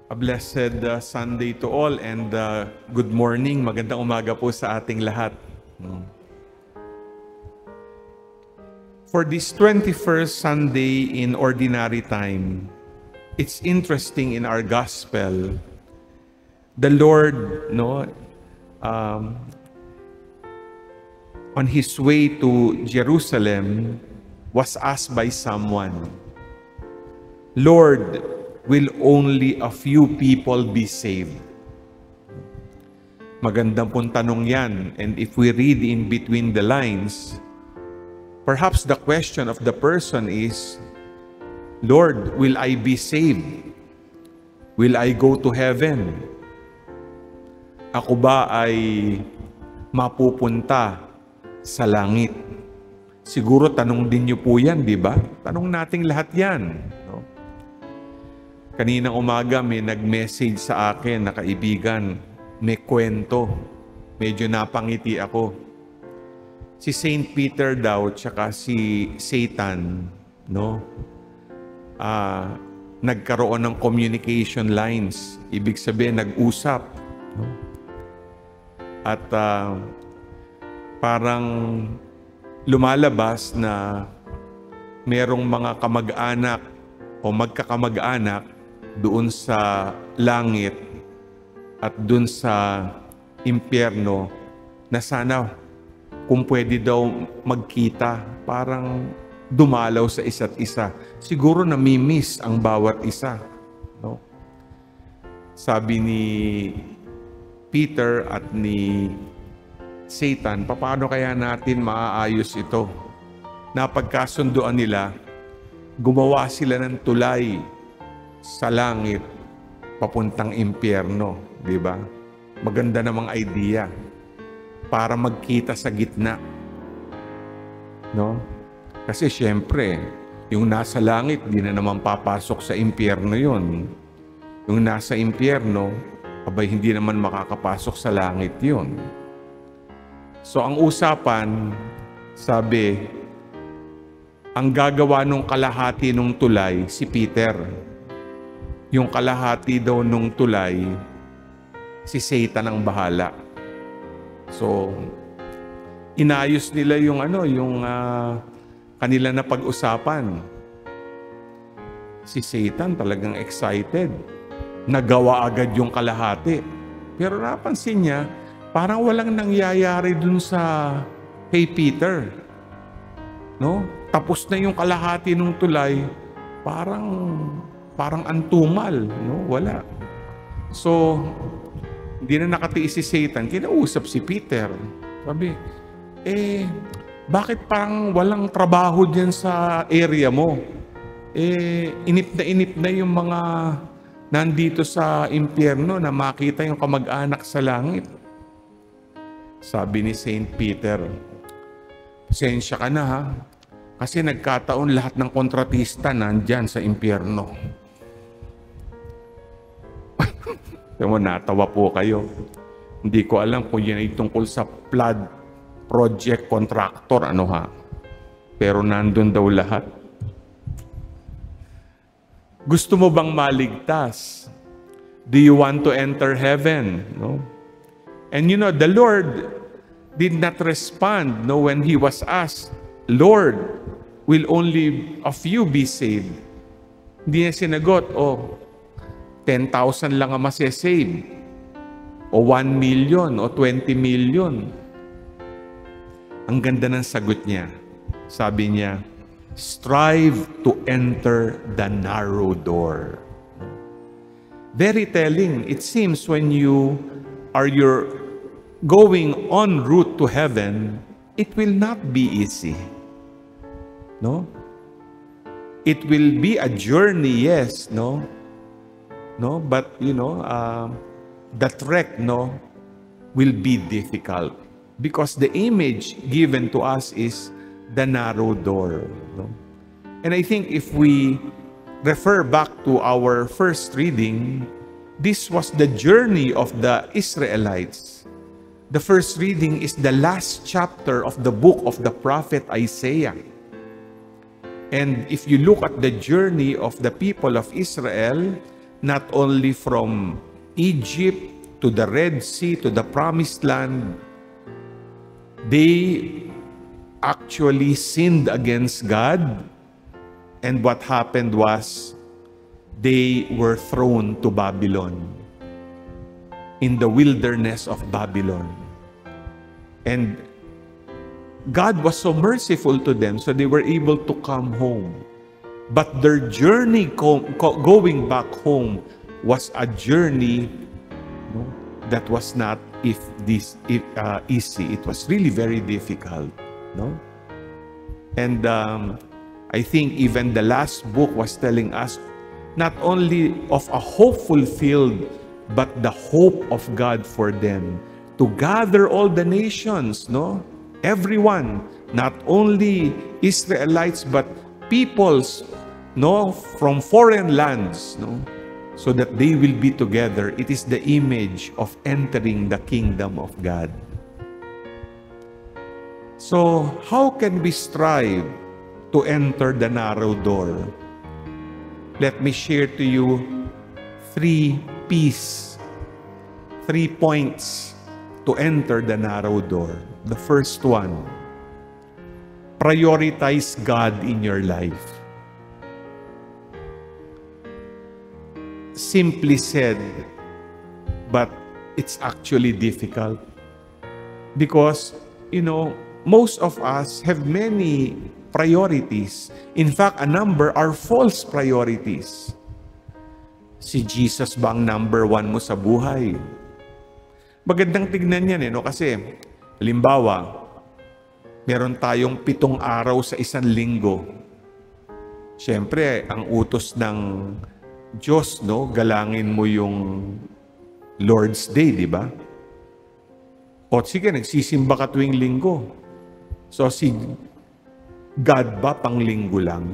A blessed Sunday to all and good morning. Magandang umaga po sa ating lahat. For this 21st Sunday in Ordinary Time, it's interesting in our Gospel, the Lord, on His way to Jerusalem, was asked by someone, Lord, will only a few people be saved? Magandang pong tanong yan. And if we read in between the lines, perhaps the question of the person is, Lord, will I be saved? Will I go to heaven? Ako ba ay mapupunta sa langit? Siguro tanong din niyo po yan, di ba? Tanong nating lahat yan. Kaninang umaga may nag-message sa akin na kaibigan, may kwento. Medyo napangiti ako. Si Saint Peter daw, tsaka si Satan, nagkaroon ng communication lines. Ibig sabihin, nag-usap. At parang lumalabas na merong mga kamag-anak o magkakamag-anak doon sa langit at doon sa impyerno na sana kung pwede daw magkita, parang dumalaw sa isa't isa. Siguro namimiss ang bawat isa. Sabi ni Peter at ni Satan, paano kaya natin maaayos ito? Napagkasunduan nila, gumawa sila ng tulay sa langit papuntang impyerno, di ba? Maganda namang idea para magkita sa gitna. Kasi syempre, yung nasa langit, di na naman papasok sa impyerno yun. Yung nasa impyerno, abay hindi naman makakapasok sa langit yun. So ang usapan, sabi, ang gagawa nung kalahati nung tulay, si Peter. Yung kalahati daw nung tulay, si Satan ang bahala. So, inayos nila yung kanila na pag-usapan. Si Satan talagang excited. Nagawa agad yung kalahati. Pero napansin niya, parang walang nangyayari dun sa kay Peter. Tapos na yung kalahati nung tulay, parang antumal, wala. So, hindi na nakatiis si Satan, kinausap si Peter. Sabi, bakit parang walang trabaho diyan sa area mo? Inip na yung mga nandito sa impyerno na makita yung kamag-anak sa langit. Sabi ni Saint Peter, pasensya ka na ha, kasi nagkataon lahat ng kontratista nandyan sa impyerno. Natawa po kayo. Hindi ko alam kung yan ay tungkol sa flood project contractor, Pero nandun daw lahat. Gusto mo bang maligtas? Do you want to enter heaven? And the Lord did not respond when He was asked, Lord, will only a few be saved? Hindi niya sinagot, 10,000 lang ang masasave, o 1 million, o 20 million. Ang ganda ng sagot niya. Sabi niya, strive to enter the narrow door. Very telling. It seems when you're going en route to heaven, it will not be easy. It will be a journey, yes, but the trek will be difficult because the image given to us is the narrow door. And I think if we refer back to our first reading, this was the journey of the Israelites. The first reading is the last chapter of the book of the prophet Isaiah. And if you look at the journey of the people of Israel, not only from Egypt to the Red Sea to the Promised Land, they actually sinned against God. And what happened was, they were thrown to Babylon, in the wilderness of Babylon. And God was so merciful to them, so they were able to come home. But their journey going back home was a journey that was not easy. It was really very difficult. No? And I think even the last book was telling us not only of a hope fulfilled, but the hope of God for them to gather all the nations, no? Everyone, not only Israelites, but peoples, no, from foreign lands, no, so that they will be together. It is the image of entering the kingdom of God. So, how can we strive to enter the narrow door? Let me share to you 3 P's, 3 points to enter the narrow door. The first one, prioritize God in your life. Simply said, but it's actually difficult. Because, most of us have many priorities. In fact, a number are false priorities. Si Jesus ba ang number 1 mo sa buhay? Magandang tignan yan, kasi halimbawa, meron tayong 7 araw sa isang linggo. Siyempre, ang utos ng Diyos, galangin mo yung Lord's Day, di ba? O sige, nagsisimba ka tuwing linggo. So, si God ba pang linggo lang?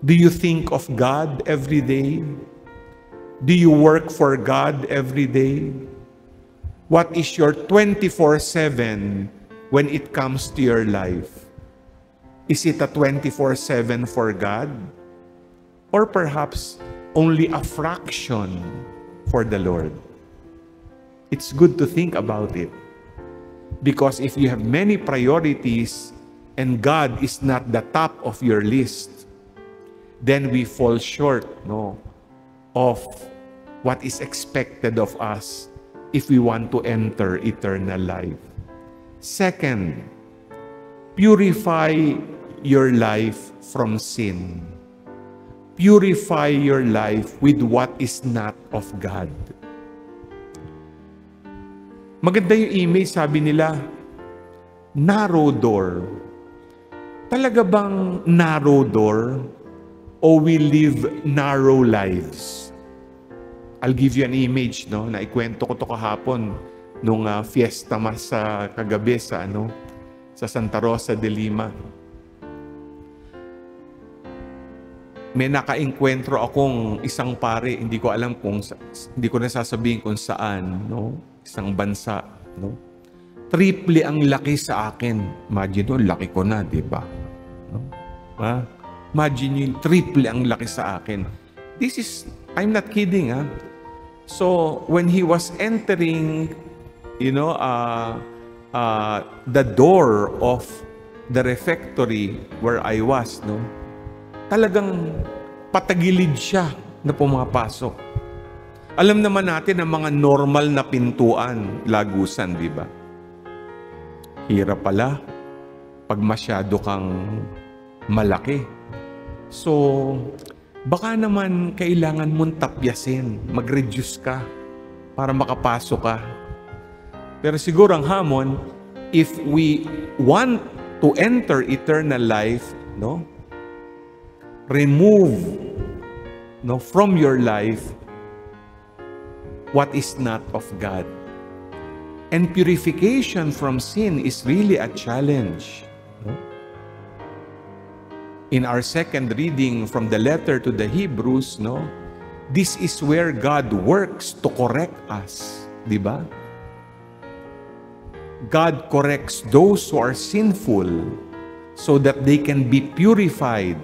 Do you think of God every day? Do you work for God every day? What is your 24/7 when it comes to your life? Is it a 24/7 for God? Or perhaps only a fraction for the Lord? It's good to think about it. Because if you have many priorities and God is not the top of your list, then we fall short, of what is expected of us if we want to enter eternal life. Second, purify your life from sin. Purify your life with what is not of God. Maganda yung image, sabi nila, narrow door. Talaga bang narrow door? O we live narrow lives? I'll give you an image, na ikwento ko to kahapon nung fiesta mas sa kagabi sa Santa Rosa de Lima. May nakaengkwentro akong isang pare, hindi ko alam hindi ko nasasabihin kung saan, isang bansa, triple ang laki sa akin. Imagine, laki ko na, di ba? Imagine yung triple ang laki sa akin. I'm not kidding, So, when he was entering, the door of the refectory where I was, talagang patagilid siya na pumapasok. Alam naman natin ang mga normal na pintuan, lagusan, di ba? Hirap pala pag masyado kang malaki. So, baka naman kailangan mong tapyasin, mag-reduce ka para makapasok ka. Pero siguro ang hamon, if we want to enter eternal life, remove from your life what is not of God. And purification from sin is really a challenge. In our second reading from the letter to the Hebrews, this is where God works to correct us, di ba? God corrects those who are sinful so that they can be purified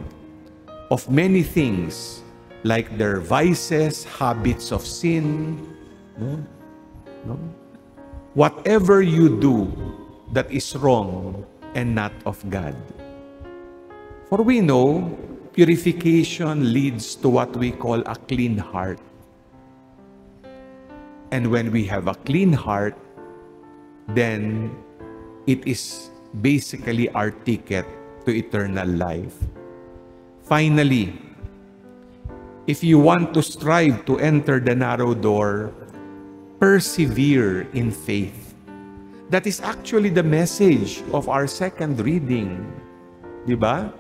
of many things like their vices, habits of sin. No? No? Whatever you do that is wrong and not of God. For we know, purification leads to what we call a clean heart. And when we have a clean heart, then it is basically our ticket to eternal life. Finally, if you want to strive to enter the narrow door, persevere in faith. That is actually the message of our second reading. Diba?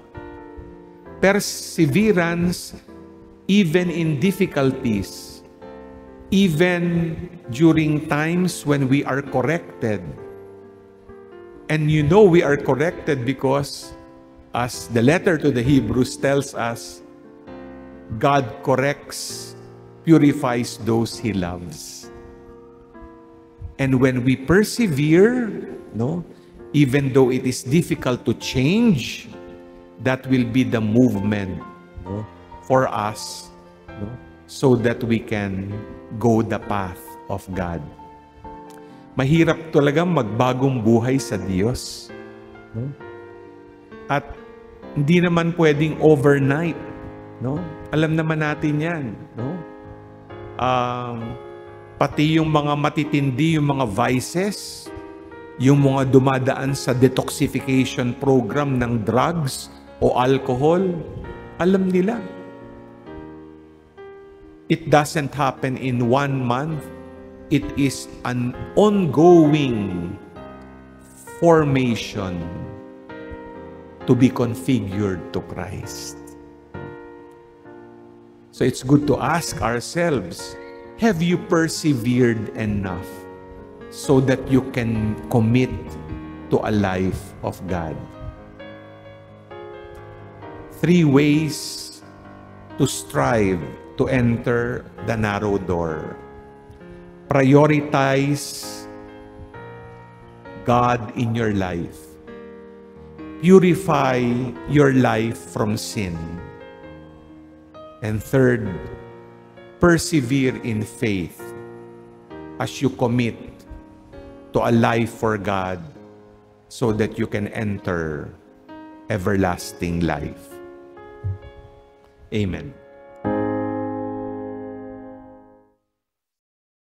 Perseverance even in difficulties, even during times when we are corrected. And you know we are corrected because, as the letter to the Hebrews tells us, God corrects, purifies those He loves. And when we persevere, no, even though it is difficult to change, that will be the movement, no, for us, no, so that we can go the path of God. Mahirap talagang magbagong buhay sa Diyos. No? At hindi naman pwedeng overnight. No? Alam naman natin yan. No? Pati yung mga matitindi, yung mga vices, yung mga dumadaan sa detoxification program ng drugs o alcohol, alam nila. It doesn't happen in 1 month. It is an ongoing formation to be configured to Christ. So it's good to ask ourselves, have you persevered enough so that you can commit to a life of God? 3 ways to strive to enter the narrow door. Prioritize God in your life. Purify your life from sin. And third, persevere in faith as you commit to a life for God so that you can enter everlasting life. Amen.